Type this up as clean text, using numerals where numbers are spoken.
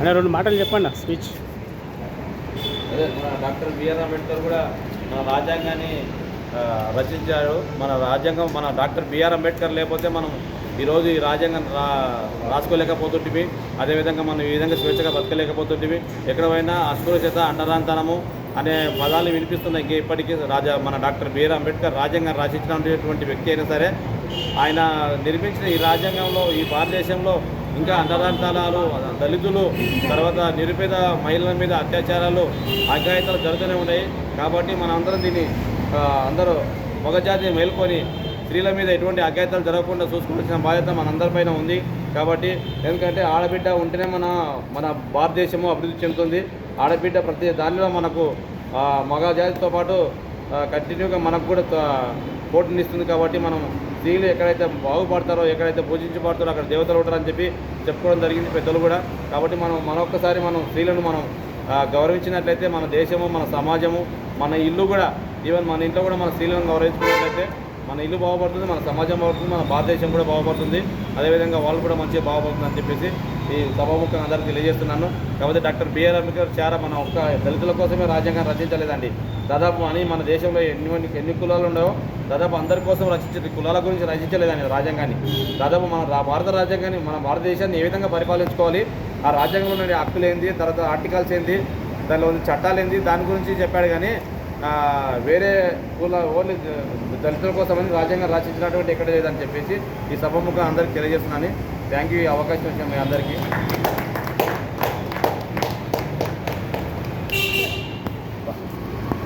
అనే 2 మాటలు చెప్పండి స్పీచ్. అదే మన డాక్టర్ బిఆర్ అంబేద్కర్ కూడా మన రాజ్యాంగాన్ని రచించారు. మన రాజ్యాంగం మన డాక్టర్ బిఆర్ అంబేద్కర్ లేకపోతే మనం ఈరోజు ఈ రాజ్యాంగం రాసుకోలేకపోతుంటివి. అదేవిధంగా మనం ఈ విధంగా స్వేచ్ఛగా బతకలేకపోతుంటివి. ఎక్కడ పోయినా అస్పృశ్యత, అంటరాంతనము అనే పదాలు వినిపిస్తున్నాయి. ఇంకా ఇప్పటికీ మన డాక్టర్ బిఆర్ అంబేద్కర్ రాజ్యాంగం రచించినటువంటి వ్యక్తి అయినా సరే ఆయన నిర్మించిన ఈ రాజ్యాంగంలో ఈ భారతదేశంలో ఇంకా అంటరాంతనాలు, దళితులు, తర్వాత నిరుపేద మహిళల మీద అత్యాచారాలు, అఘాయితాలు జరుగుతూనే ఉన్నాయి. కాబట్టి మనం అందరం దీన్ని అందరూ మగజాతిని మేల్కొని స్త్రీల మీద ఎటువంటి అఘాయితాలు జరగకుండా చూసుకోవాల్సిన బాధ్యత మనందరిపైన ఉంది. కాబట్టి ఎందుకంటే ఆడబిడ్డ ఉంటేనే మన భారతదేశము అభివృద్ధి చెందుతుంది. ఆడబిడ్డ ప్రతి దానిలో మనకు మగజాతితో పాటు కంటిన్యూగా మనకు కూడా పోటీనిస్తుంది. కాబట్టి మనం స్త్రీలు ఎక్కడైతే బాగుపడతారో, ఎక్కడైతే పూజించబడతారో అక్కడ దేవతలు ఉంటారని చెప్పి చెప్పుకోవడం జరిగింది పెద్దలు కూడా. కాబట్టి మనొక్కసారి మనం స్త్రీలను మనం గౌరవించినట్లయితే మన దేశము, మన సమాజము, మన ఇల్లు కూడా, ఈవెన్ మన ఇంట్లో కూడా మన స్త్రీలను గౌరవించుకున్నట్లయితే మన ఇల్లు బాగుపడుతుంది, మన సమాజం బాగుపడుతుంది, మన భారతదేశం కూడా బాగుపడుతుంది. అదేవిధంగా వాళ్ళు కూడా మంచిగా బాగుపడుతుంది అని చెప్పేసి ఈ సభాముఖంగా అందరికీ తెలియజేస్తున్నాను. కాకపోతే డాక్టర్ బిఆర్ అంబేద్కర్ చాలా మన ఒక్క దళితుల కోసమే రాజ్యాంగం రచించలేదండి. దాదాపు మన దేశంలో ఎన్ని కులాలు ఉన్నాయో దాదాపు అందరి కోసం రచించే కులాల గురించి రచించలేదండి రాజ్యాంగాన్ని. దాదాపు మన భారత రాజ్యాంగాన్ని, మన భారతదేశాన్ని ఏ విధంగా పరిపాలించుకోవాలి, ఆ రాజ్యాంగంలో ఉండే హక్కులు ఏంది, తర్వాత ఆర్టికల్స్ ఏంది, దానిలో ఉన్న చట్టాలు ఏంది, దాని గురించి చెప్పాడు. కానీ వేరే ఓన్లీ దళితుల కోసమని రాజ్యాంగం రచించినటువంటి ఎక్కడ లేదని చెప్పేసి ఈ సభముఖంగా అందరికీ తెలియజేస్తున్నాను. థ్యాంక్ యూ, ఈ అవకాశం ఇచ్చాము మీ అందరికీ.